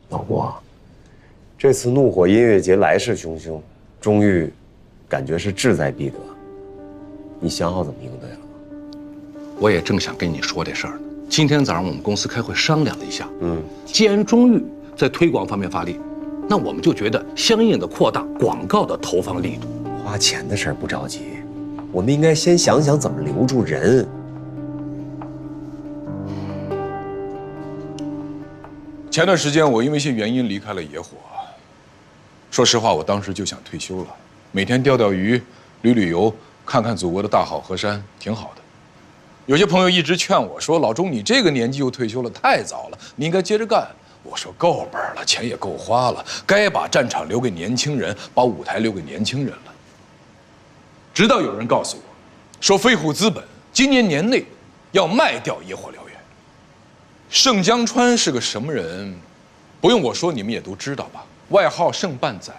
老郭，这次怒火音乐节来势汹汹，终于感觉是志在必得。你想好怎么应对了吗？我也正想跟你说这事儿呢。今天早上我们公司开会商量了一下，既然中裕在推广方面发力，那我们就觉得相应的扩大广告的投放力度。花钱的事儿不着急，我们应该先想想怎么留住人。前段时间我因为一些原因离开了野火。说实话，我当时就想退休了，每天钓钓鱼、旅旅游，看看祖国的大好河山，挺好的。有些朋友一直劝我说：“老钟，你这个年纪又退休了，太早了，你应该接着干。”我说：“够本了，钱也够花了，该把战场留给年轻人，把舞台留给年轻人了。”直到有人告诉我，说飞虎资本今年年内要卖掉野火燎原。盛江川是个什么人？不用我说，你们也都知道吧？外号盛半仔。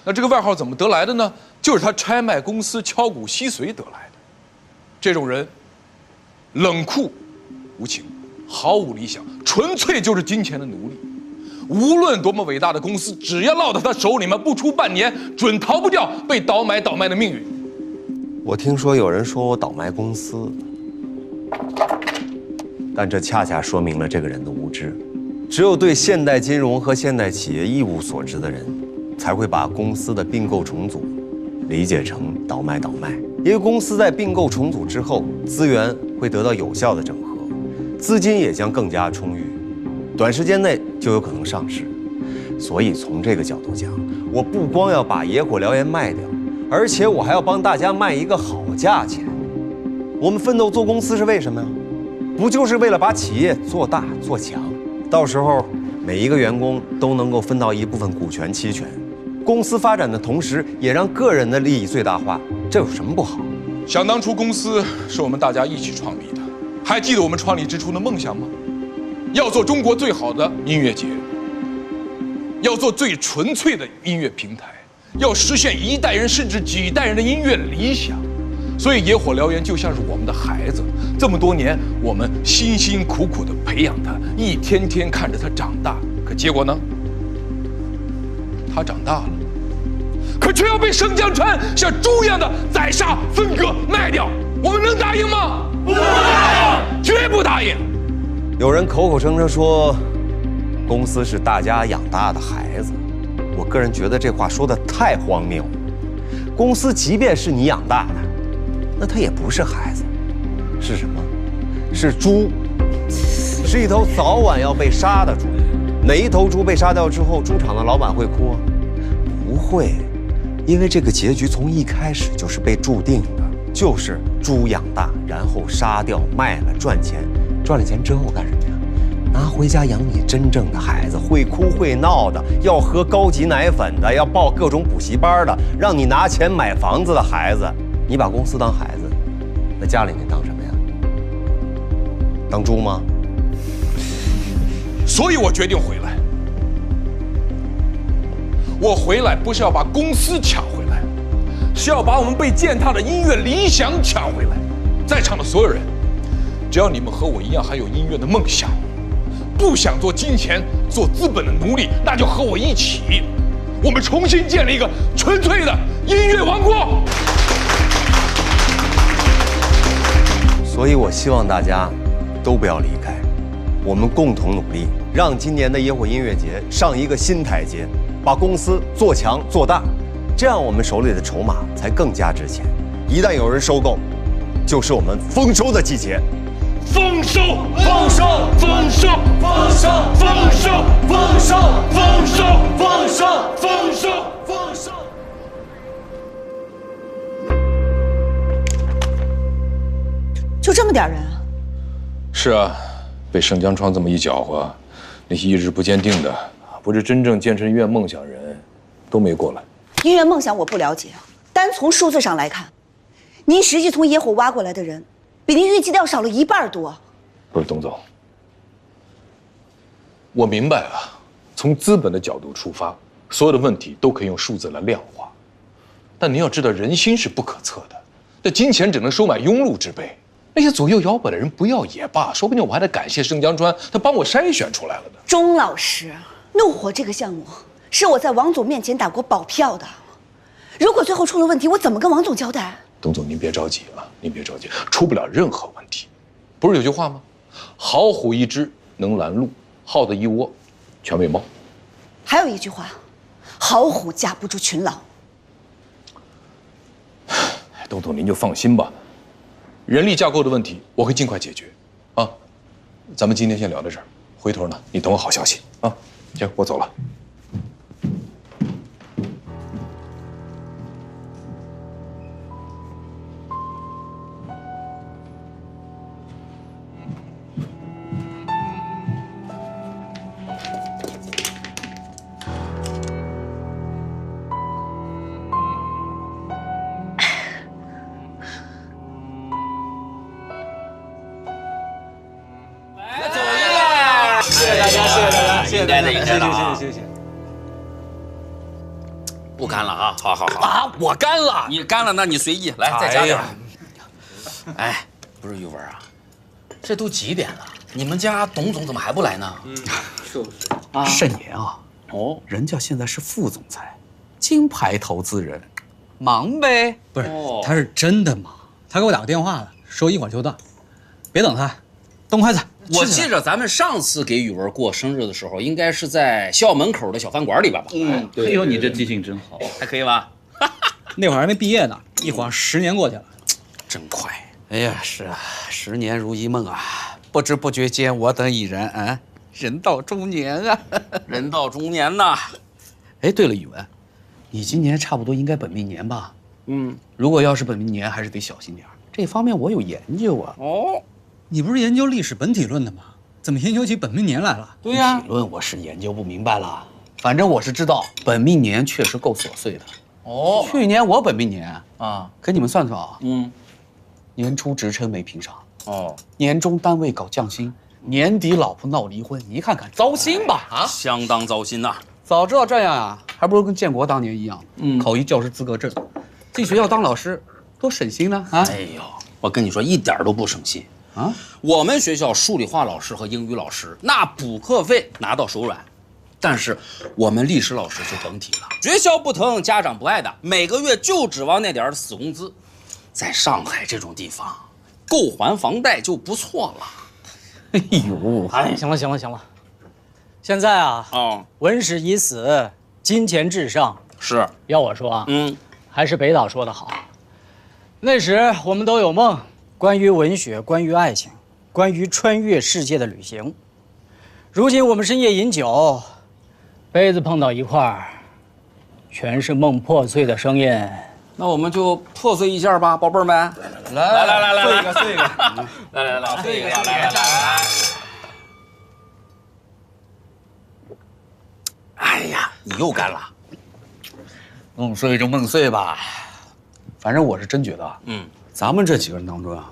那这个外号怎么得来的呢？就是他拆卖公司、敲骨吸髓得来的。这种人，冷酷无情，毫无理想，纯粹就是金钱的奴隶。无论多么伟大的公司，只要落到他手里面，不出半年，准逃不掉被倒买倒卖的命运。我听说有人说我倒卖公司。但这恰恰说明了这个人的无知。只有对现代金融和现代企业一无所知的人，才会把公司的并购重组理解成倒卖倒卖。因为公司在并购重组之后，资源会得到有效的整合，资金也将更加充裕，短时间内就有可能上市。所以从这个角度讲，我不光要把野火燎原卖掉，而且我还要帮大家卖一个好价钱。我们奋斗做公司是为什么呀？不就是为了把企业做大做强，到时候每一个员工都能够分到一部分股权期权，公司发展的同时也让个人的利益最大化，这有什么不好？想当初公司是我们大家一起创立的，还记得我们创立之初的梦想吗？要做中国最好的音乐节，要做最纯粹的音乐平台，要实现一代人甚至几代人的音乐理想。所以野火燎原就像是我们的孩子，这么多年我们辛辛苦苦地培养他，一天天看着他长大。可结果呢？他长大了，可却要被盛江川像猪一样的宰杀、分割、卖掉。我们能答应吗？不答应，绝不答应。有人口口声声说，公司是大家养大的孩子，我个人觉得这话说得太荒谬了。公司即便是你养大的，那它也不是孩子，是什么？是猪，是一头早晚要被杀的猪。哪一头猪被杀掉之后，猪场的老板会哭？不会，因为这个结局从一开始就是被注定的，就是猪养大，然后杀掉卖了赚钱，赚了钱之后干什么呀？拿回家养你真正的孩子，会哭会闹的，要喝高级奶粉的，要报各种补习班的，让你拿钱买房子的孩子。你把公司当孩子，那家里你当什么呀？当猪吗？所以我决定回来。我回来不是要把公司抢回来，是要把我们被践踏的音乐理想抢回来。在场的所有人，只要你们和我一样还有音乐的梦想，不想做金钱、做资本的奴隶，那就和我一起，我们重新建立一个纯粹的音乐王国。所以我希望大家都不要离开，我们共同努力，让今年的野火音乐节上一个新台阶，把公司做强做大，这样我们手里的筹码才更加值钱。一旦有人收购，就是我们丰收的季节。丰收，丰收，丰收，丰收，丰收，丰收，丰收，丰收，丰收，丰收。就这么点人啊？是啊，被盛江川这么一搅和，那些意志不坚定的，不是真正建成音乐梦想人，都没过来。音乐梦想我不了解，单从数字上来看，您实际从野火挖过来的人，比您预计的要少了1半多。不是，董总，我明白啊，从资本的角度出发，所有的问题都可以用数字来量化，但您要知道，人心是不可测的，这金钱只能收买庸碌之辈。那些左右摇摆的人不要也罢，说不定我还得感谢盛江川，他帮我筛选出来了呢。钟老师，怒火这个项目是我在王总面前打过保票的，如果最后出了问题，我怎么跟王总交代？董总，您别着急啊，您别着急，出不了任何问题。不是有句话吗？好虎一只能拦路，耗子一窝全喂猫。还有一句话，好虎架不住群狼。董总，您就放心吧，人力架构的问题我会尽快解决。啊，咱们今天先聊到这儿，回头呢，你等我好消息啊。行，我走了。谢谢。不干了啊！好好好啊，我干了，你干了，那你随意来，再加点。哎，不是宇文啊，这都几点了？你们家董总怎么还不来呢？是不是啊？盛年啊，哦，人家现在是副总裁，金牌投资人，忙呗。不是，他是真的忙。他给我打个电话了，说一会儿就到，别等他，动筷子。我记着咱们上次给宇文过生日的时候，应该是在校门口的小饭馆里边吧？嗯，对。哎呦，你这记性真好，还可以吧？那会儿还没毕业呢，一晃10年过去了，真快。哎呀，是啊，10年如一梦啊，不知不觉间，我等已然啊，人到中年啊，人到中年呐。哎，对了，宇文，你今年差不多应该本命年吧？嗯，如果要是本命年，还是得小心点儿，这方面我有研究啊。哦。你不是研究历史本体论的吗？怎么研究起本命年来了？对呀，理论我是研究不明白了，反正我是知道本命年确实够琐碎的。哦，去年我本命年啊，给你们算算啊，年初职称没评上，哦，年中单位搞降薪，年底老婆闹离婚，你看看糟心吧？啊，相当糟心呐。早知道这样啊，还不如跟建国当年一样，考一教师资格证，进学校当老师多省心呢啊！哎呦，我跟你说，一点都不省心。啊，我们学校数理化老师和英语老师那补课费拿到手软，但是我们历史老师就甭提了，学校不疼，家长不爱的，每个月就指望那点死工资，在上海这种地方，够还房贷就不错了。哎呦，哎，行了，现在啊，文史已死，金钱至上。是，要我说啊，还是北岛说的好，那时我们都有梦。关于文学，关于爱情，关于穿越世界的旅行。如今我们深夜饮酒，杯子碰到一块儿，全是梦破碎的声音。那我们就破碎一下吧，宝贝儿们！来，碎一个，碎一个，来，碎一个，来。哎呀，你又干了。梦碎就梦碎吧，反正我是真觉得，咱们这几个人当中啊，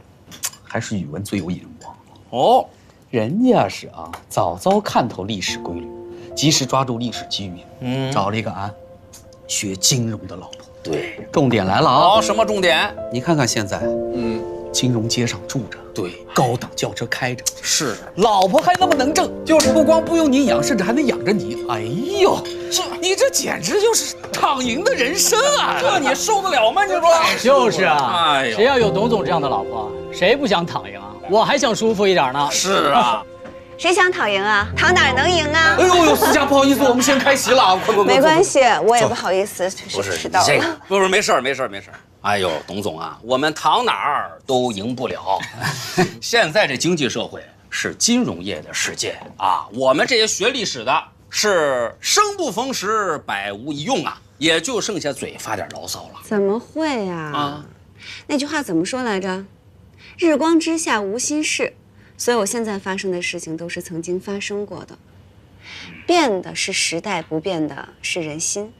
还是宇文最有眼光。哦，人家是啊，早早看透历史规律，及时抓住历史机遇，找了一个学金融的老婆。对，重点来了啊！什么重点？你看看现在，金融街上住着对，高档轿车开着，是老婆还那么能挣，就是不光不用你养，甚至还能养着你。哎呦，你这简直就是躺赢的人生啊！这你受得了吗？你说？就是啊，哎呦谁要有董总这样的老婆，谁不想躺赢啊？我还想舒服一点呢。是啊，谁想躺赢啊？躺哪儿能赢啊？哎呦，思佳，不好意思，我们先开席了啊，快，没关系，我也不好意思，不是迟到这个了。，不是没事儿。哎呦，董总啊，我们躺哪儿都赢不了。现在这经济社会是金融业的世界啊，我们这些学历史的是生不逢时，百无一用啊，也就剩下嘴发点牢骚了。怎么会呀？啊，那句话怎么说来着？日光之下无新事，所有现在发生的事情都是曾经发生过的。变的是时代，不变的是人心。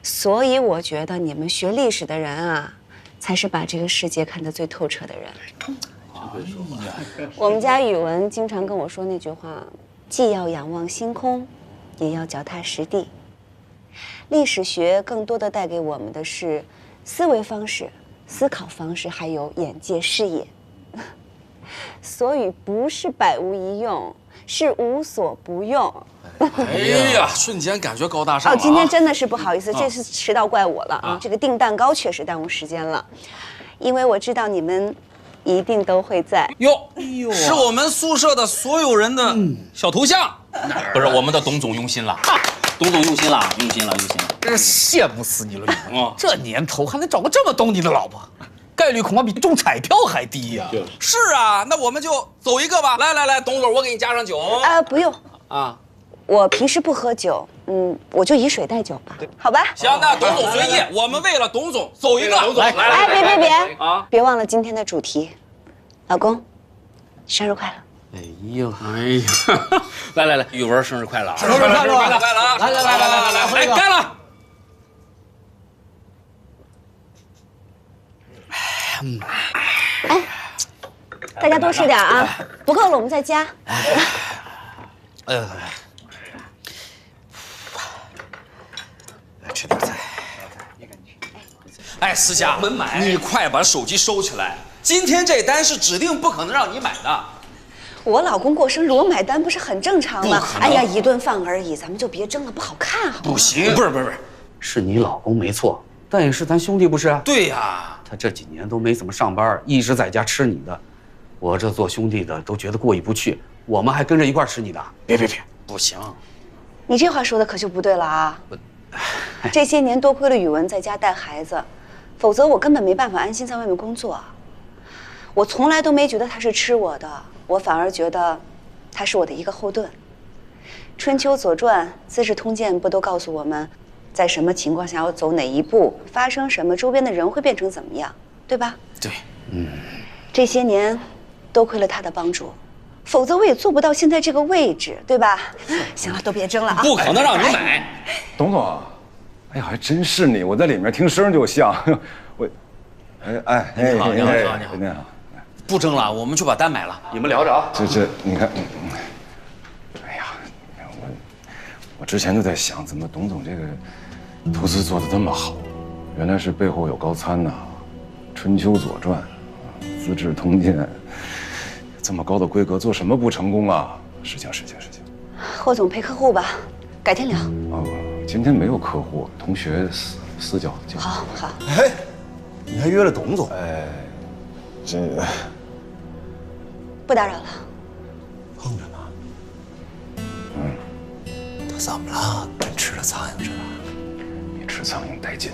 所以我觉得你们学历史的人啊，才是把这个世界看得最透彻的人。我们家语文经常跟我说那句话，既要仰望星空，也要脚踏实地。历史学更多的带给我们的是思维方式、思考方式，还有眼界视野。所以不是百无一用，是无所不用。哎呀，瞬间感觉高大上了啊。今天真的是不好意思，这次迟到怪我了啊！这个订蛋糕确实耽误时间了，因为我知道你们一定都会在。哟，是我们宿舍的所有人的小头像，不是我们的董总用心了，董总用心了，用心了。真是羡慕死你了，宇文。哦这年头还能找个这么懂你的老婆，概率恐怕比中彩票还低呀。是啊，那我们就走一个吧。来，董总，我给你加上酒。不用，啊，我平时不喝酒，我就以水代酒吧，好吧？行，那董总随意，我们为了董总走一个。来哎，别啊！别忘了今天的主题，老公，生日快乐！哎呀，来，语文生日快乐啊！生日快乐啊！来，干了！大家多吃点啊，不够了我们再加。吃点菜。哎，思佳，你快把手机收起来，今天这单是指定不可能让你买的。我老公过生日，我买单不是很正常吗不可？能哎呀，一顿饭而已，咱们就别争了，不好看啊。不行，不是，是你老公没错，但也是咱兄弟不是？对呀，他这几年都没怎么上班，一直在家吃你的，我这做兄弟的都觉得过意不去，我们还跟着一块吃你的。别，不行。你这话说的可就不对了啊！这些年多亏了宇文在家带孩子，否则我根本没办法安心在外面工作。我从来都没觉得他是吃我的，我反而觉得他是我的一个后盾。春秋左传、资治通鉴不都告诉我们，在什么情况下要走哪一步，发生什么，周边的人会变成怎么样，对吧？对，这些年多亏了他的帮助，否则我也做不到现在这个位置，对吧？行了，都别争了啊！不可能让你买。董总啊，哎呀，还真是你，我在里面听声就像我，你好你好，不争了，我们去把单买了。你们聊着啊。这，你看，哎呀，我之前就在想，怎么董总这个投资做得这么好，原来是背后有高参呐，春秋左传，资治通鉴，这么高的规格，做什么不成功啊？事情。霍总陪客户吧，改天聊。哦，今天没有客户，同学私交。好。哎，你还约了董总？这不打扰了。碰着呢。他怎么了？跟吃了苍蝇似的。比吃苍蝇带劲。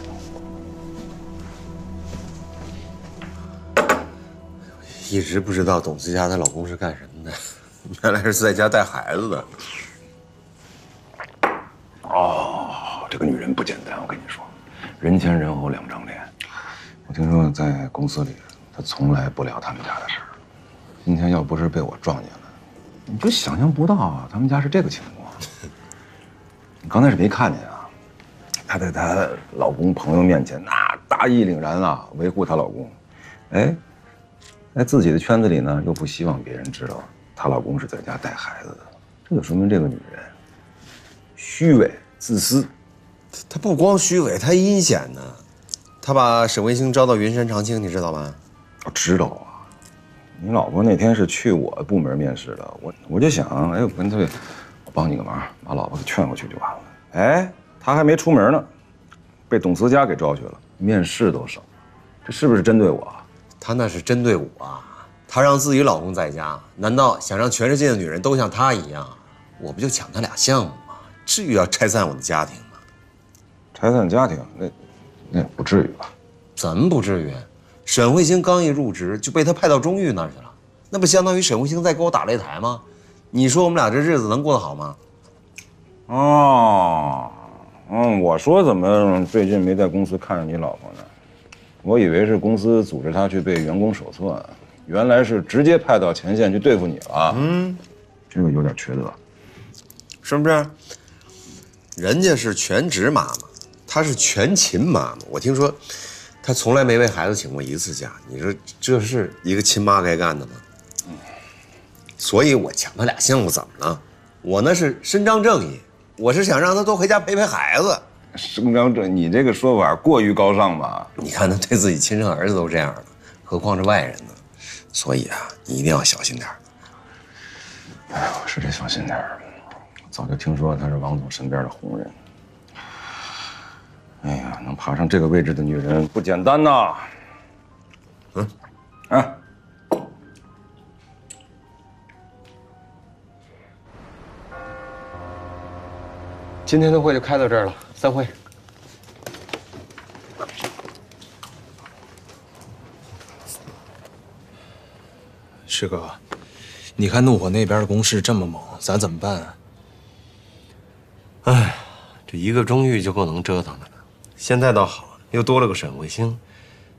一直不知道董思佳她老公是干什么的，原来是在家带孩子的。哦，这个女人不简单，我跟你说，人前人后两张脸。我听说在公司里，她从来不聊他们家的事儿。今天要不是被我撞见了，你就想象不到啊，他们家是这个情况。你刚才是没看见啊？她在她老公朋友面前那大义凛然啊，维护她老公。哎，在自己的圈子里呢，又不希望别人知道她老公是在家带孩子的，这就说明这个女人虚伪、自私。她不光虚伪，她阴险呢。她把沈卫星招到云山长青，你知道吗？我知道啊，你老婆那天是去我部门面试的，我就想，哎，我干脆我帮你个忙，把老婆给劝过去就完了。哎，她还没出门呢，被董思佳给招去了，面试都省了，这是不是针对我？她那是针对我啊！她让自己老公在家，难道想让全世界的女人都像她一样？我不就抢她俩项目吗？至于要拆散我的家庭吗？拆散家庭，那不至于吧？怎么不至于？沈慧星刚一入职就被他派到钟玉那儿去了，那不相当于沈慧星在给我打擂台吗？你说我们俩这日子能过得好吗？哦，我说怎么最近没在公司看着你老婆呢？我以为是公司组织他去背员工手册，原来是直接派到前线去对付你了。这个有点缺德，是不是？人家是全职妈妈，她是全勤妈妈。我听说，她从来没为孩子请过一次假。你说这是一个亲妈该干的吗？所以我抢她俩项目怎么了？我那是伸张正义，我是想让她多回家陪陪孩子。伸张正义，你这个说法过于高尚吧？你看她对自己亲生儿子都这样了，何况是外人呢？所以啊，你一定要小心点。哎，我是得小心点儿。早就听说她是王总身边的红人。哎呀，能爬上这个位置的女人不简单呐。今天的会就开到这儿了，散会。师哥，你看怒火那边的攻势这么猛，咱怎么办啊？哎，这一个钟玉就够能折腾的了。现在倒好，又多了个沈慧星，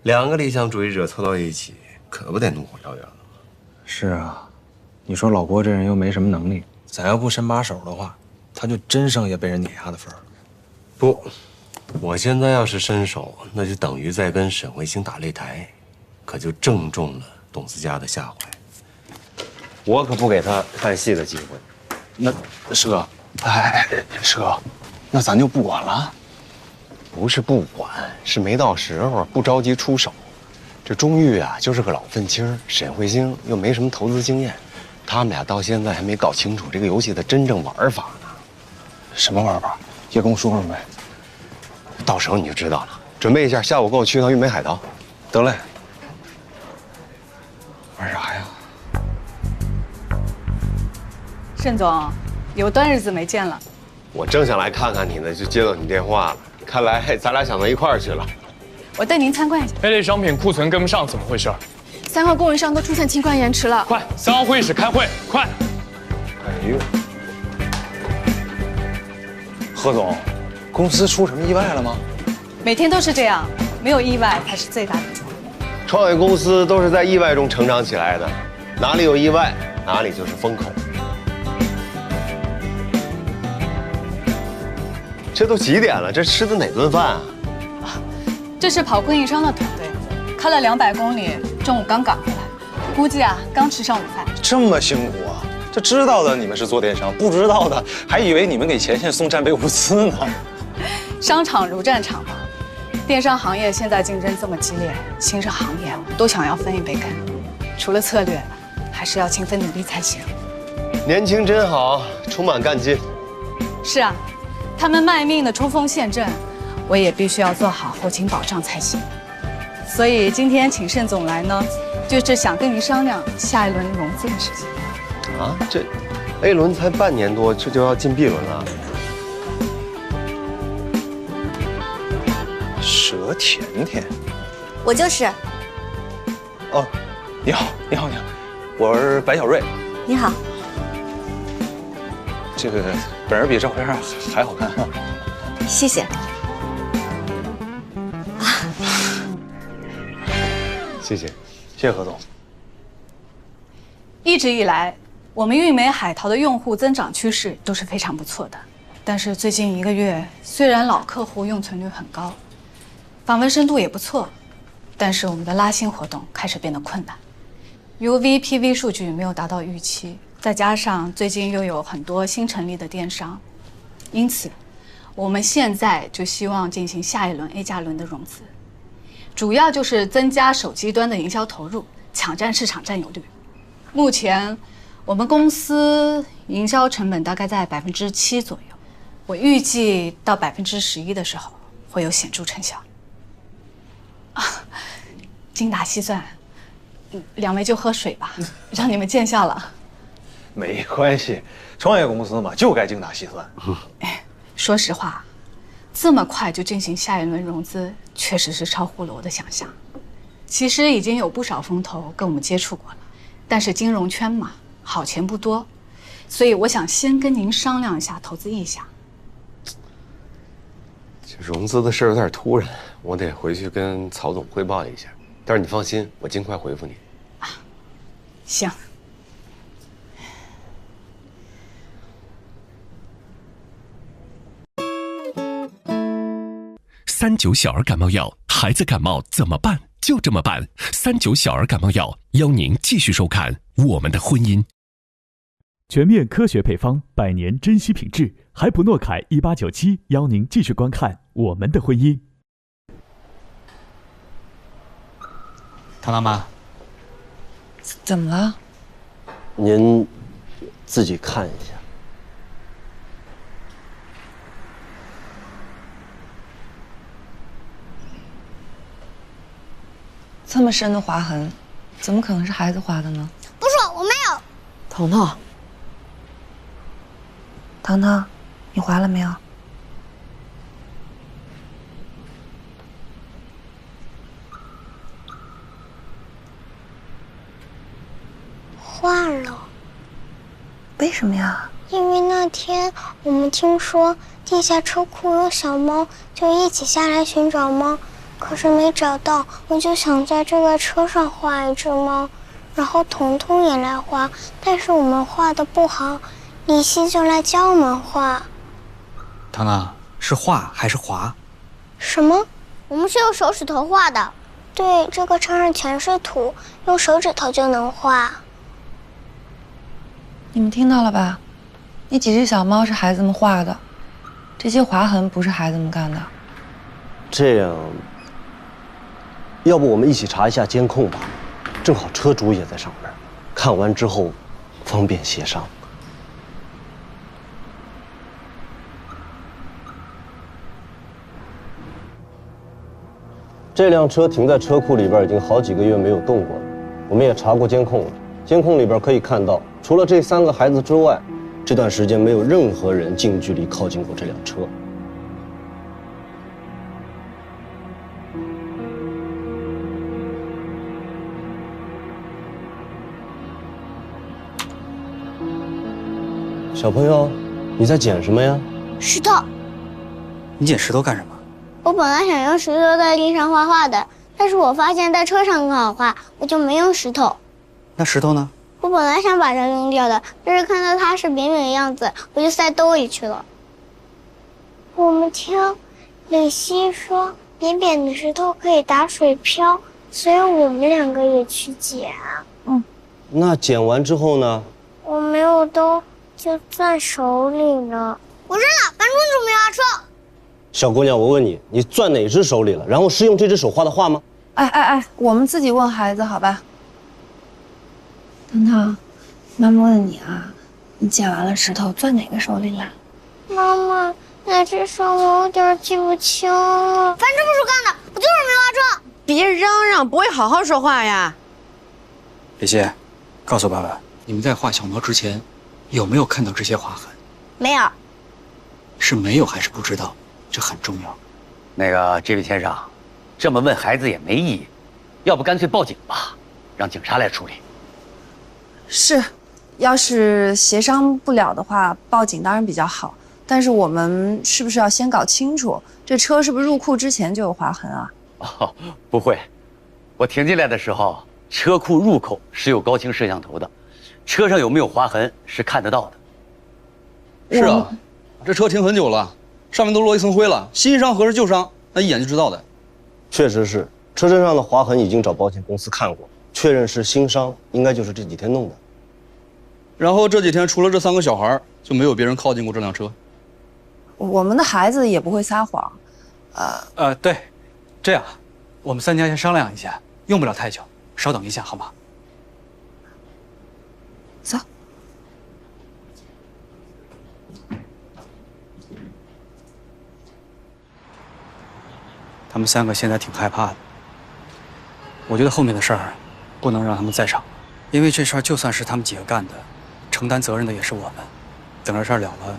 两个理想主义者凑到一起，可不得怒火燎原了。是啊，你说老郭这人又没什么能力，咱要不伸把手的话，他就真剩下被人碾压的份儿了。不，我现在要是伸手，那就等于在跟沈慧星打擂台，可就正中了董思佳的下怀。我可不给他看戏的机会。那师哥，哎，师哥，那咱就不管了？不是不管，是没到时候，不着急出手。这钟玉啊，就是个老愤青，沈慧星又没什么投资经验，他们俩到现在还没搞清楚这个游戏的真正玩法呢。什么玩法？也跟我说说呗。到时候你就知道了。准备一下，下午跟我去趟玉梅海棠。得嘞。玩啥呀？盛总，有段日子没见了。我正想来看看你呢，就接到你电话了。看来咱俩想到一块儿去了。我带您参观一下。A 类商品库存跟不上，怎么回事？3号供应商都出现清关延迟了。快，3号会议室开会，快！哎呦，何总，公司出什么意外了吗？每天都是这样，没有意外才是最大的错。创业公司都是在意外中成长起来的，哪里有意外，哪里就是风口。这都几点了？这吃的哪顿饭啊？这是跑供应商的团队，开了200公里，中午刚赶回来，估计啊刚吃上午饭。这么辛苦啊！这知道的你们是做电商，不知道的还以为你们给前线送战备物资呢。商场如战场嘛，电商行业现在竞争这么激烈，新式行业都想要分一杯羹。除了策略，还是要勤奋努力才行。年轻真好，充满干劲。是啊。他们卖命的冲锋陷阵，我也必须要做好后勤保障才行。所以今天请盛总来呢，就是想跟您商量下一轮融资的事情。啊，这 A 轮才半年多，这就要进 B 轮了？佘甜甜，我就是。哦，你好，你好，你好，我是白小瑞。你好。这个本人比照片还好看。谢谢。谢谢，谢谢何总。一直以来，我们韵美海淘的用户增长趋势都是非常不错的。但是最近1个月，虽然老客户用存率很高，访问深度也不错，但是我们的拉新活动开始变得困难。UV、PV 数据没有达到预期。再加上最近又有很多新成立的电商，因此，我们现在就希望进行下一轮 A 加轮的融资，主要就是增加手机端的营销投入，抢占市场占有率。目前我们公司营销成本大概在7%左右，我预计到11%的时候会有显著成效。啊，精打细算，两位就喝水吧，让你们见笑了。没关系，创业公司嘛，就该精打细算。说实话，这么快就进行下一轮融资，确实是超乎了我的想象。其实已经有不少风投跟我们接触过了，但是金融圈嘛，好钱不多，所以我想先跟您商量一下投资意向。这融资的事有点突然，我得回去跟曹总汇报一下。但是你放心，我尽快回复你。行。39小儿感冒药，孩子感冒怎么办？就这么办。39小儿感冒药，邀您继续收看《我们的婚姻》。全面科学配方，100年珍稀品质，海普诺凯1897邀您继续观看《我们的婚姻》。唐大妈，怎么了？您自己看一下。这么深的划痕，怎么可能是孩子划的呢？不是，我没有。彤彤，糖糖，你划了没有？划了。为什么呀？因为那天我们听说地下车库有小猫，就一起下来寻找猫。可是没找到，我就想在这个车上画一只猫，然后彤彤也来画，但是我们画的不好，李希就来教我们画。糖糖，是画还是划？什么？我们是用手指头画的。对，这个车上全是土，用手指头就能画。你们听到了吧？那几只小猫是孩子们画的，这些划痕不是孩子们干的。这样。要不我们一起查一下监控吧，正好车主也在上面，看完之后方便协商。这辆车停在车库里边已经好几个月没有动过了，我们也查过监控了，监控里边可以看到，除了这3个孩子之外，这段时间没有任何人近距离靠近过这辆车。小朋友，你在捡什么呀？石头。你捡石头干什么？我本来想用石头在地上画画的，但是我发现在车上更好画，我就没用石头。那石头呢？我本来想把它扔掉的，但是看到它是扁扁的样子，我就塞兜里去了。我们听李希说，扁扁的石头可以打水漂，所以我们2个也去捡。那捡完之后呢？我没有兜。就攥手里了，我扔了，反正准备画车。小姑娘，我问你，你攥哪只手里了？然后是用这只手画的画吗？哎，我们自己问孩子好吧？糖糖，妈妈问你啊，你捡完了石头攥哪个手里了？妈妈，那只手我有点记不清了。反正不是我干的，我就是没画车。别嚷嚷，不会好好说话呀。李希，告诉爸爸，你们在画小猫之前。有没有看到这些划痕？没有。是没有还是不知道？这很重要。那个，这位先生，这么问孩子也没意义，要不干脆报警吧，让警察来处理。是，要是协商不了的话，报警当然比较好。但是我们是不是要先搞清楚，这车是不是入库之前就有划痕啊？哦，不会，我停进来的时候，车库入口是有高清摄像头的。车上有没有划痕是看得到的。是啊，这车停很久了，上面都落一层灰了，新伤何是旧伤，那一眼就知道的。确实是，车身上的划痕已经找保险公司看过，确认是新伤，应该就是这几天弄的。然后这几天除了这3个小孩，就没有别人靠近过这辆车。我们的孩子也不会撒谎。对，这样，我们3家先商量一下，用不了太久，稍等一下好吗？走。他们3个现在挺害怕的。我觉得后面的事儿不能让他们再上，因为这事儿就算是他们几个干的，承担责任的也是我们。等这事儿了了，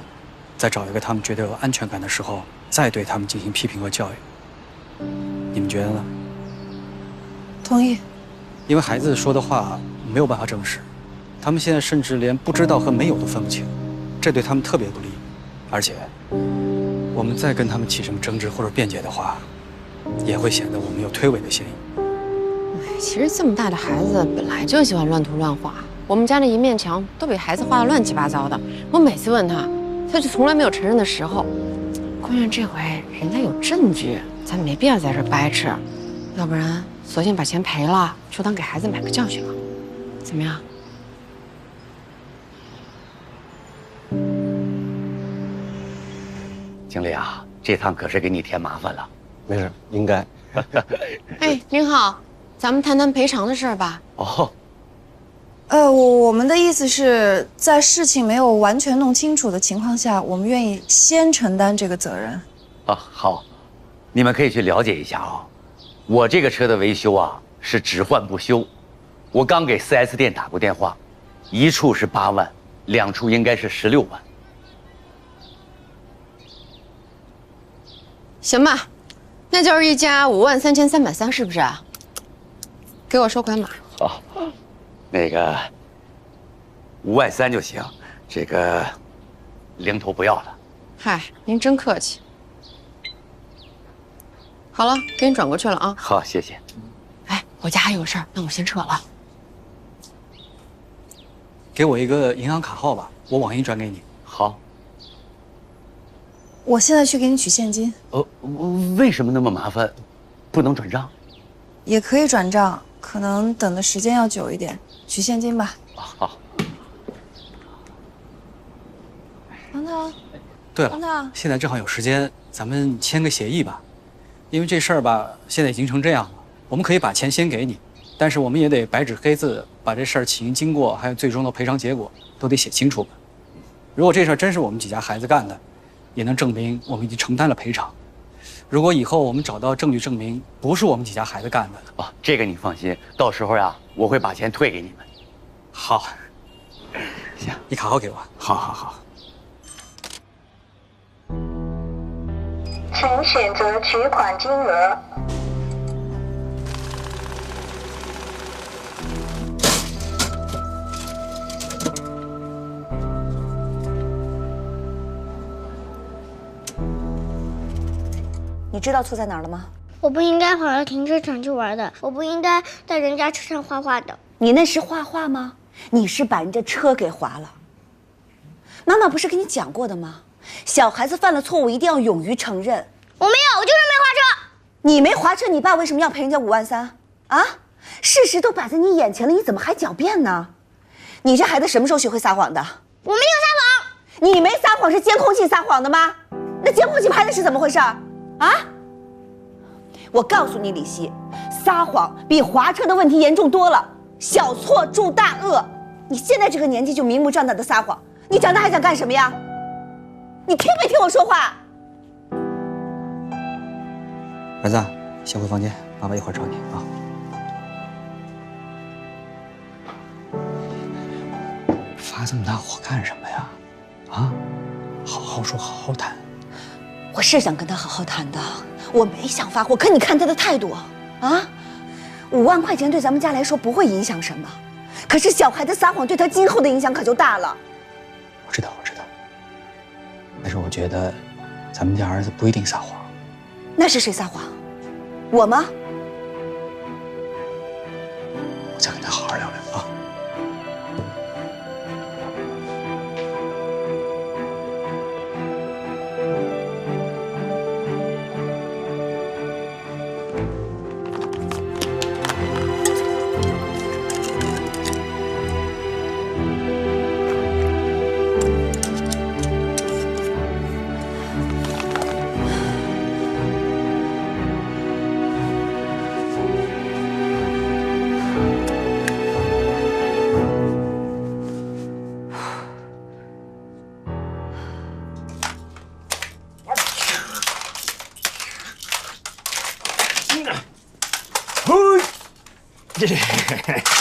再找一个他们觉得有安全感的时候，再对他们进行批评和教育。你们觉得呢？同意。因为孩子说的话没有办法证实，他们现在甚至连不知道和没有都分不清，这对他们特别不利。而且，我们再跟他们起什么争执或者辩解的话，也会显得我们有推诿的嫌疑。其实这么大的孩子本来就喜欢乱涂乱画，我们家那一面墙都被孩子画得乱七八糟的。我每次问他，他就从来没有承认的时候。关键这回人家有证据，咱没必要在这掰扯，要不然索性把钱赔了，就当给孩子买个教训了，怎么样？经理啊，这趟可是给你添麻烦了。没事，应该。哎，您好，咱们谈谈赔偿的事儿吧。哦。我们的意思是在事情没有完全弄清楚的情况下，我们愿意先承担这个责任。啊，好，你们可以去了解一下啊。我这个车的维修啊是只换不修，我刚给4S店打过电话，一处是8万，2处应该是16万。行吧，那就是一家53330，是不是？给我收款码。好，那个53000就行，这个零头不要了。嗨，您真客气。好了，给你转过去了啊。好，谢谢。哎，我家还有事儿，那我先撤了。给我一个银行卡号吧，我网银转给你。好。我现在去给你取现金。为什么那么麻烦？不能转账？也可以转账，可能等的时间要久一点。取现金吧。好。王涛。对了，现在正好有时间，咱们签个协议吧。因为这事儿吧，现在已经成这样了，我们可以把钱先给你，但是我们也得白纸黑字把这事儿起因经过，还有最终的赔偿结果都得写清楚。如果这事儿真是我们几家孩子干的，也能证明我们已经承担了赔偿。如果以后我们找到证据证明不是我们几家孩子干的，这个你放心，到时候呀，我会把钱退给你们。好，行，你卡号给我。好。请选择取款金额。你知道错在哪儿了吗？我不应该跑到停车场去玩的，我不应该在人家车上画画的。你那是画画吗？你是把人家车给划了。妈妈不是跟你讲过的吗？小孩子犯了错误一定要勇于承认。我没有，我就是没划车。你没划车，你爸为什么要赔人家53000啊？事实都摆在你眼前了，你怎么还狡辩呢？你这孩子什么时候学会撒谎的？我没有撒谎。你没撒谎，是监控器撒谎的吗？那监控器拍的是怎么回事啊？我告诉你，李希，撒谎比划车的问题严重多了，小错铸大恶。你现在这个年纪就明目张胆的撒谎，你长大还想干什么呀？你听没听我说话？儿子，先回房间，爸爸一会儿找你啊。发这么大火干什么呀？好好说，好好谈。我是想跟他好好谈的，我没想发火，可你看他的态度，5万块钱对咱们家来说不会影响什么，可是小孩的撒谎对他今后的影响可就大了。我知道，但是我觉得咱们家儿子不一定撒谎。那是谁撒谎？我吗？我再跟他好好聊聊啊。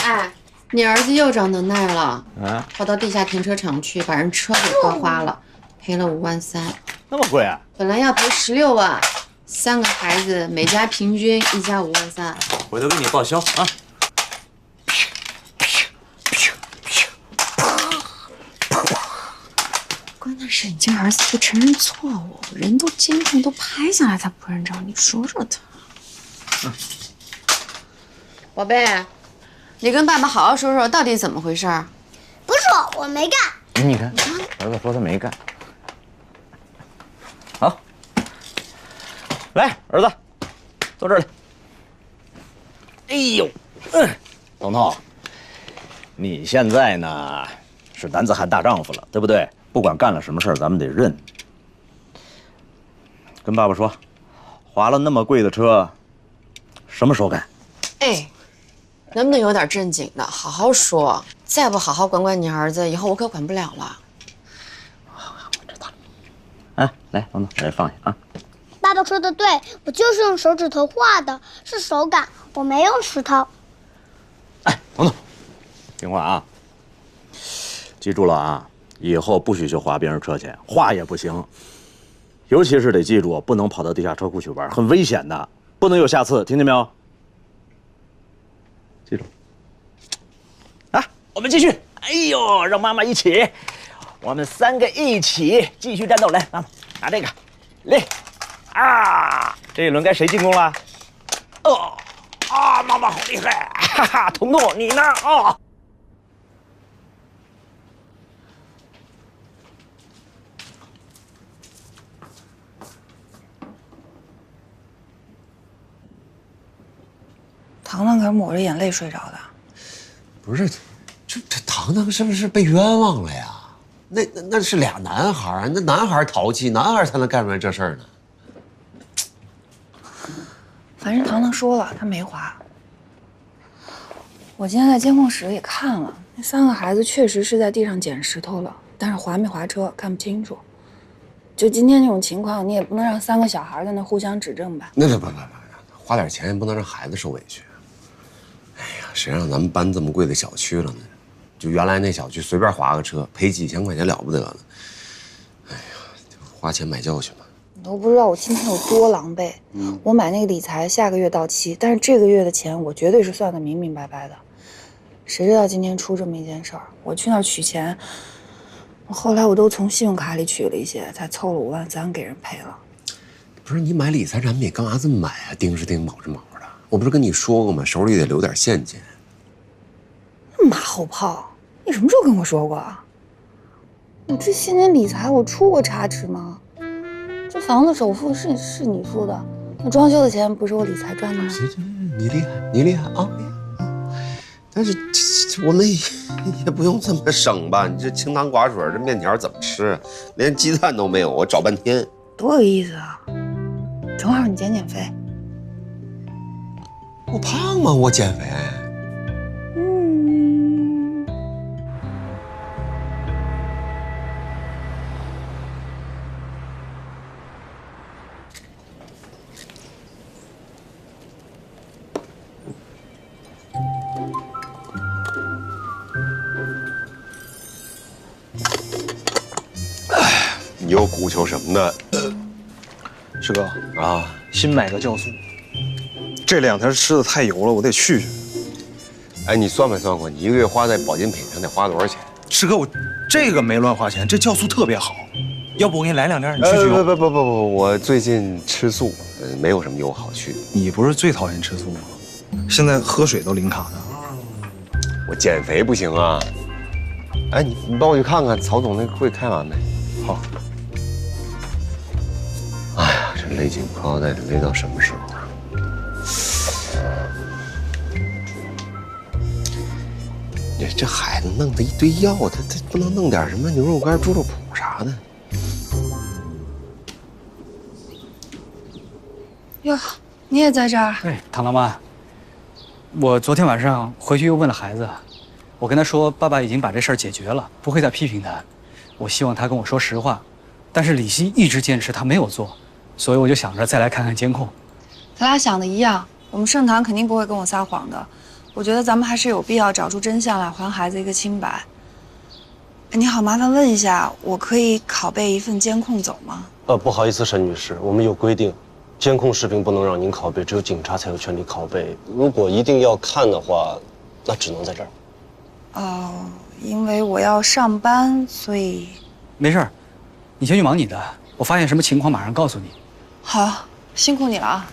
哎，你儿子又找能耐了啊！跑到地下停车场去，把人车给刮花了，赔了5万3。那么贵啊？本来要赔16万，3个孩子每家平均1家5万3。回头给你报销啊！关键是你这儿子不承认错误，人都监控都拍下来，他不认账，你说说他。宝贝，你跟爸爸好好说说，到底怎么回事？不是我没干。你看，儿子说他没干。好，来，儿子，坐这儿来。哎呦，彤彤，你现在呢是男子汉大丈夫了，对不对？不管干了什么事儿，咱们得认。跟爸爸说，划了那么贵的车，什么手感？哎，能不能有点正经的，好好说？再不好好管管你儿子，以后我可管不了了。我知道了。哎，来，彤彤，把这放下啊。爸爸说的对，我就是用手指头画的，是手感，我没用石头。哎，彤彤，听话啊！记住了啊！以后不许去划别人车去，划也不行。尤其是得记住，不能跑到地下车库去玩，很危险的，不能有下次，听见没有？记住。啊，我们继续。哎呦，让妈妈一起，我们3个一起继续战斗。来，妈妈拿这个，来，啊，这一轮该谁进攻了？妈妈好厉害，哈哈，彤彤你呢？啊。糖糖可是抹着眼泪睡着的。不是，这糖糖是不是被冤枉了呀？那是俩男孩啊，那男孩淘气，男孩才能干出来这事儿呢。反正糖糖说了，他没划。我今天在监控室也看了，那3个孩子确实是在地上捡石头了，但是划没划车看不清楚。就今天这种情况，你也不能让3个小孩在那互相指证吧？那不，花点钱也不能让孩子受委屈。哎呀，谁让咱们搬这么贵的小区了呢？就原来那小区，随便划个车赔几千块钱了不得了。哎呀，就花钱买教训嘛。你都不知道我今天有多狼狈。我买那个理财下个月到期，但是这个月的钱我绝对是算得明明白白的。谁知道今天出这么一件事儿？我去那儿取钱，后来我都从信用卡里取了一些，才凑了5万3给人赔了。不是你买理财产品干嘛这么买啊？盯着盯，卯着卯着的。我不是跟你说过吗？手里得留点现金。马后炮，你什么时候跟我说过啊？你这些年理财我出过差池吗？这房子首付是你付的，那装修的钱不是我理财赚的吗？你厉害，你厉害啊！但是我们也不用这么省吧？你这清汤寡水，这面条怎么吃？连鸡蛋都没有，我找半天。多有意思啊！正好你减肥。我胖吗？我减肥。你又鼓求什么呢？师哥啊，新买个酵素，这2天吃的太油了，我得去。哎，你算没算过，你1个月花在保健品上得花多少钱？师哥，我这个没乱花钱，这酵素特别好，要不我给你来2粒，你去用。不，我最近吃素，没有什么油好去。你不是最讨厌吃素吗？现在喝水都零卡的。我减肥不行啊。哎，你帮我去看看曹总那会开完没？好。哎呀，这勒紧裤腰带得勒到什么时候啊？这孩子弄的一堆药，他不能弄点什么牛肉干、猪肉脯啥的？哟，你也在这儿？对，糖糖妈，我昨天晚上回去又问了孩子，我跟他说，爸爸已经把这事儿解决了，不会再批评他。我希望他跟我说实话，但是李希一直坚持他没有做，所以我就想着再来看看监控。咱俩想的一样，我们盛堂肯定不会跟我撒谎的。我觉得咱们还是有必要找出真相来，还孩子一个清白。你好，麻烦问一下，我可以拷贝一份监控走吗？不好意思，沈女士，我们有规定，监控视频不能让您拷贝，只有警察才有权利拷贝。如果一定要看的话，那只能在这儿。哦，因为我要上班，所以没事儿，你先去忙你的。我发现什么情况马上告诉你。好，辛苦你了啊。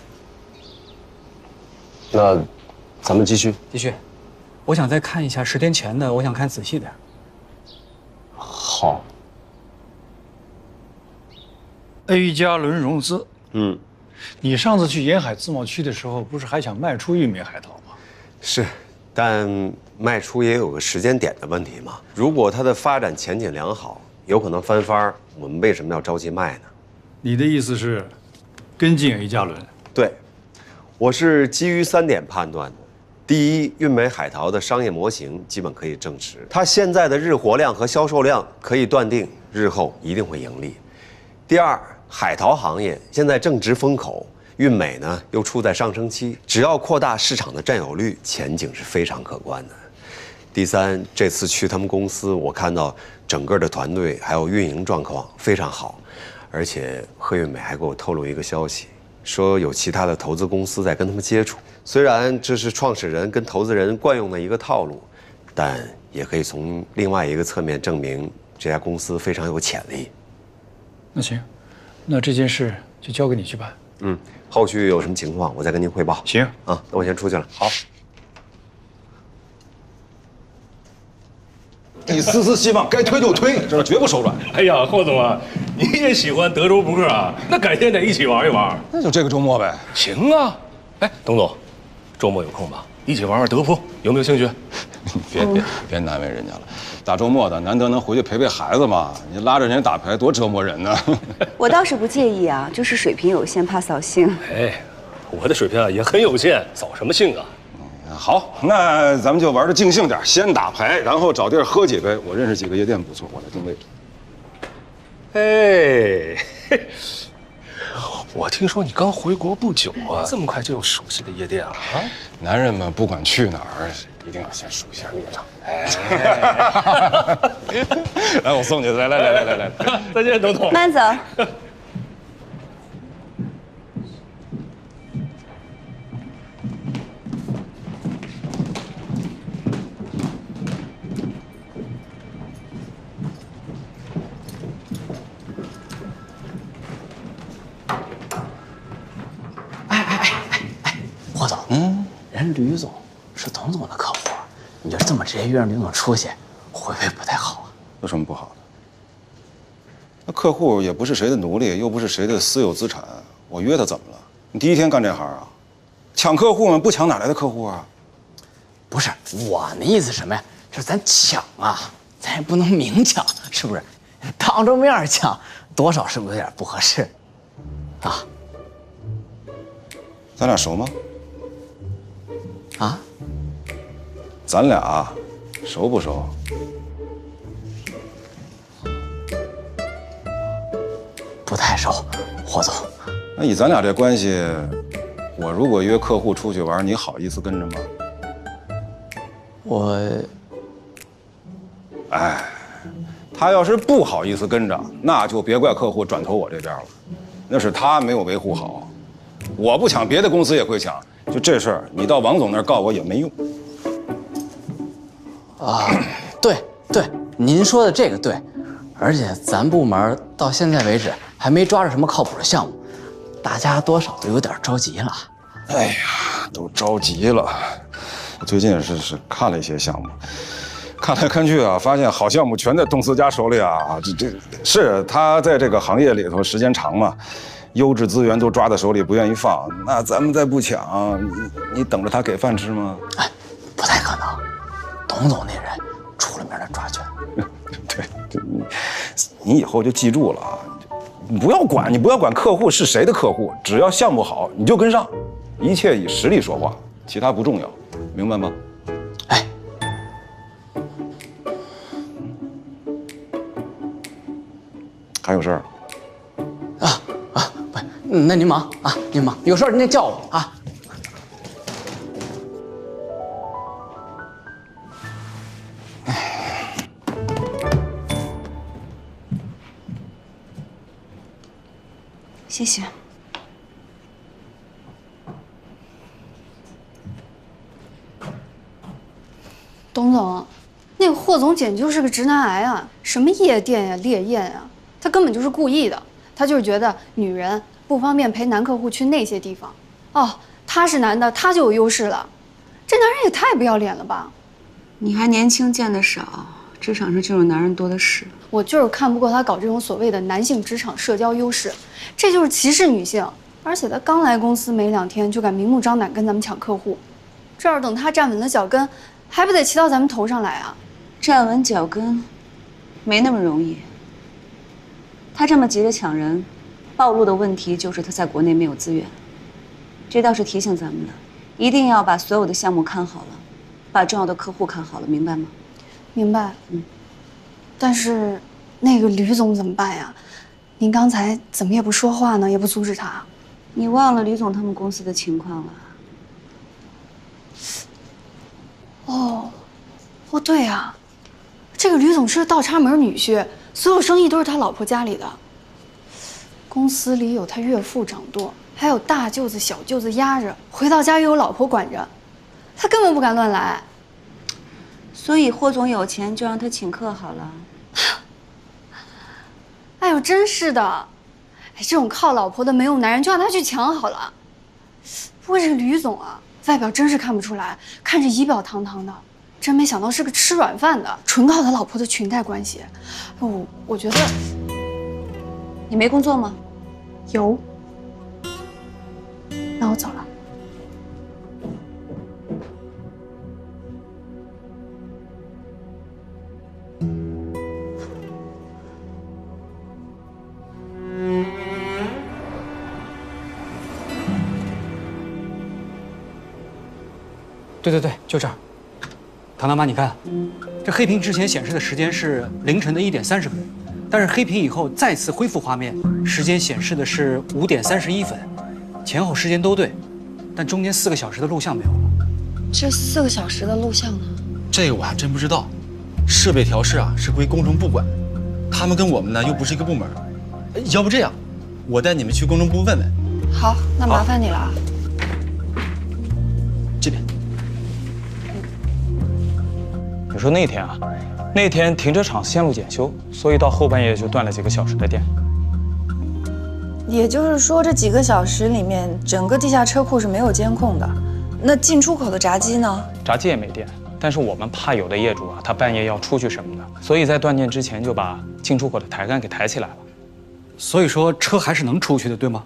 那咱们继续。继续，我想再看一下10天前的，我想看仔细点。好。A 加仑融资。你上次去沿海自贸区的时候，不是还想卖出玉美海淘吗？是，但卖出也有个时间点的问题嘛。如果它的发展前景良好，有可能翻番，我们为什么要着急卖呢？你的意思是，跟进 A 加仑？对，我是基于3点判断的。第一，运美海淘的商业模型基本可以证实，它现在的日活量和销售量可以断定日后一定会盈利。第二，海淘行业现在正值风口，运美呢又处在上升期，只要扩大市场的占有率，前景是非常可观的。第三，这次去他们公司，我看到整个的团队还有运营状况非常好，而且贺运美还给我透露一个消息，说有其他的投资公司在跟他们接触。虽然这是创始人跟投资人惯用的一个套路，但也可以从另外一个侧面证明这家公司非常有潜力。那行，那这件事就交给你去办。后续有什么情况我再跟您汇报。行啊，那我先出去了。好。一丝丝希望，该推就推，这是绝不手软。哎呀，霍总啊，你也喜欢德州扑克啊？那改天得一起玩一玩。那就这个周末呗。行啊。哎，董总，周末有空吧？一起玩玩德扑，有没有兴趣？别难为人家了，大周末的难得能回去陪陪孩子嘛。你拉着人家打牌多折磨人呢。我倒是不介意啊，就是水平有限，怕扫兴。哎，我的水平啊也很有限，扫什么兴啊？好，那咱们就玩的尽兴点，先打牌，然后找地儿喝几杯。我认识几个夜店不错，我来定哎，位。我听说你刚回国不久啊，这么快就有熟悉的夜店了啊？男人们不管去哪儿，一定要先数一下猎场。哎，来，我送你，来，再见，董总。慢走。霍总，人吕总是董总的客户，你就这么直接约着吕总出去，会不会不太好啊？有什么不好的？那客户也不是谁的奴隶，又不是谁的私有资产，我约他怎么了？你第一天干这行啊？抢客户吗？不抢哪来的客户啊？不是，我那意思什么呀？就是咱抢啊，咱也不能明抢，是不是？当着面抢，多少是不是有点不合适？啊？咱俩熟吗？啊？咱俩熟不熟？不太熟，霍总。那以咱俩这关系，我如果约客户出去玩，你好意思跟着吗？哎，他要是不好意思跟着，那就别怪客户转投我这边了，那是他没有维护好。我不抢，别的公司也会抢。就这事儿，你到王总那儿告我也没用。啊，对，您说的这个对，而且咱部门到现在为止还没抓着什么靠谱的项目，大家多少都有点着急了。哎呀，都着急了。我最近是看了一些项目，看来看去啊，发现好项目全在董思佳手里啊。这是他在这个行业里头时间长嘛。优质资源都抓在手里，不愿意放，那咱们再不抢，你等着他给饭吃吗？哎，不太可能。董总那人出了名的抓权。对，你以后就记住了啊，你不要管客户是谁的客户，只要项目好，你就跟上，一切以实力说话，其他不重要，明白吗？哎，还有事儿？那您忙啊，您忙，有事儿您叫我啊。谢谢。董总，那个霍总简直就是个直男癌啊！什么夜店呀、烈焰呀，他根本就是故意的。他就是觉得女人不方便陪男客户去那些地方。哦，他是男的，他就有优势了。这男人也太不要脸了吧！你还年轻，见得少，职场上这种男人多的是。我就是看不过他搞这种所谓的男性职场社交优势，这就是歧视女性。而且他刚来公司没2天，就敢明目张胆跟咱们抢客户，这要等他站稳了脚跟，还不得骑到咱们头上来啊？站稳脚跟，没那么容易。他这么急着抢人，暴露的问题就是他在国内没有资源。这倒是提醒咱们了，一定要把所有的项目看好了，把重要的客户看好了，明白吗？明白。但是那个吕总怎么办呀？您刚才怎么也不说话呢？也不阻止他？你忘了吕总他们公司的情况了？哦，对啊，这个吕总是个倒插门女婿，所有生意都是他老婆家里的。公司里有他岳父掌舵，还有大舅子、小舅子压着，回到家又有老婆管着，他根本不敢乱来。所以霍总有钱就让他请客好了。哎呦，真是的，哎，这种靠老婆的没有男人就让他去抢好了。不过这个吕总啊，外表真是看不出来，看着仪表堂堂的，真没想到是个吃软饭的，纯靠他老婆的裙带关系。我觉得，你没工作吗？有。那我走了。对，就这儿。唐大妈，你看，这黑屏之前显示的时间是凌晨的1点30分，但是黑屏以后再次恢复画面，时间显示的是5点31分，前后时间都对，但中间4个小时的录像没有了。这4个小时的录像呢？这个我还真不知道，设备调试啊是归工程部管，他们跟我们呢又不是一个部门。要不这样，我带你们去工程部问问。好，那麻烦你了。这边。你说那天停车场线路检修，所以到后半夜就断了几个小时的电。也就是说，这几个小时里面，整个地下车库是没有监控的。那进出口的闸机呢？闸机也没电，但是我们怕有的业主啊，他半夜要出去什么的，所以在断电之前就把进出口的抬杆给抬起来了。所以说车还是能出去的，对吗？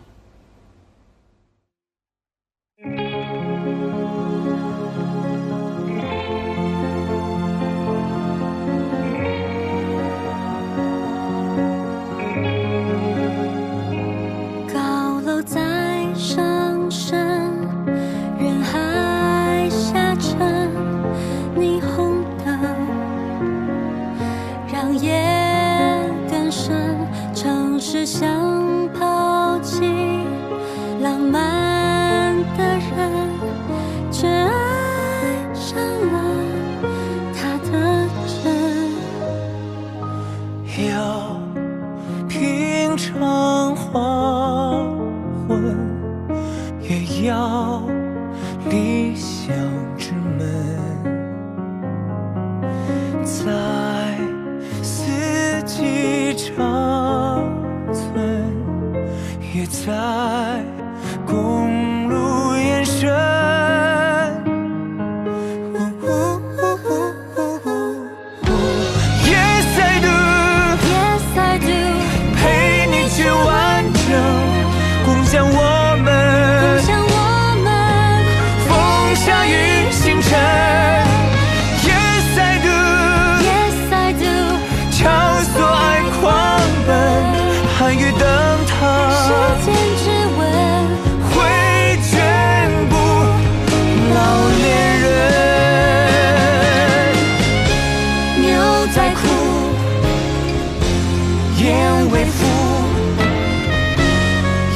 眼为父，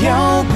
要不